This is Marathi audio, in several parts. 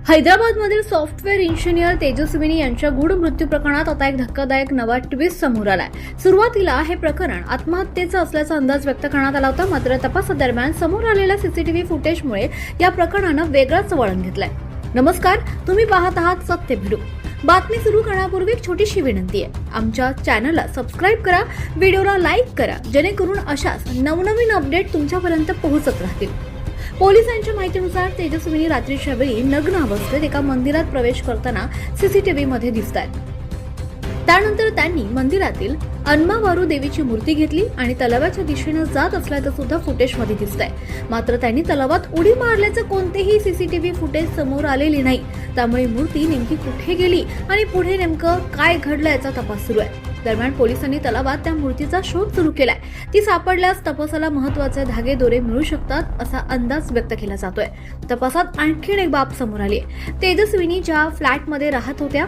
हैदराबादमधील सॉफ्टवेअर इंजिनियर तेजस्विनी यांच्या गूढ मृत्यू प्रकरणात आता एक धक्कादायक नवा ट्विस्ट समोर आलाय। सुरुवातीला हे प्रकरण आत्महत्येचं असल्याचा अंदाज व्यक्त करण्यात आला होता, मात्र तपासादरम्यान समोर आलेल्या सीसीटीव्ही फुटेजमुळे या प्रकरणानं वेगळंच वळण घेतलंय। नमस्कार, तुम्ही पाहत आहात सत्य भिडू। बातमी सुरू करण्यापूर्वी एक छोटीशी विनंती आहे, आमच्या चॅनलला सबस्क्राइब करा, व्हिडिओला लाईक करा, जेणेकरून अशाच नवनवीन अपडेट तुमच्यापर्यंत पोहोचत राहतील। पोलिसांच्या माहितीनुसार तेजस्विनी रात्रीच्या वेळी नग्न अवस्थेत एका मंदिरात प्रवेश करताना सीसीटीव्हीमध्ये दिसतात। त्यानंतर त्यांनी मंदिरातील अन्मावारू देवीची मूर्ती घेतली आणि तलावाच्या दिशेने जात असल्याचं सुद्धा फुटेजमध्ये दिसतंय। मात्र त्यांनी तलावात उडी मारल्याचं कोणतेही सीसीटीव्ही फुटेज समोर आलेली नाही। त्यामुळे मूर्ती नेमकी कुठे गेली आणि पुढे नेमकं काय घडलं याचा तपास सुरू आहे। दरम्यान पोलिसांनी तलावात त्या मूर्तीचा शोध सुरू केलाय। ती सापडल्यास तपासाला महत्त्वाचे धागे दोरे मिळू शकतात असा अंदाज व्यक्त केला जातोय। तपासात आणखी एक बाब समोर आली आहे। तेजस्विनी ज्या फ्लॅटमध्ये राहत होत्या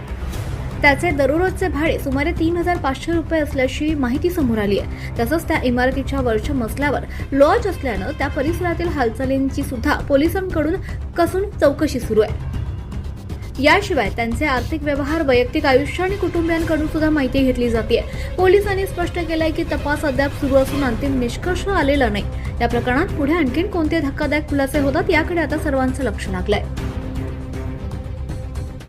त्याचे दररोजचे भाडे सुमारे 3,500 रुपये असल्याची माहिती समोर आली आहे। तसंच त्या इमारतीच्या वरच्या मजल्यावर लॉज असल्यानं त्या परिसरातील हालचालींची सुद्धा पोलिसांकडून कसून चौकशी सुरू आहे। याशिवाय त्यांचे आर्थिक व्यवहार, वैयक्तिक आयुष्य आणि कुटुंबियांकडून सुद्धा माहिती घेतली जाते। पोलिसांनी स्पष्ट केलंय की तपास अद्याप सुरू असून अंतिम निष्कर्ष आलेला नाही। या प्रकरणात पुढे आणखी कोणते धक्कादायक खुलासे होतात याकडे आता सर्वांचं लक्ष लागलंय।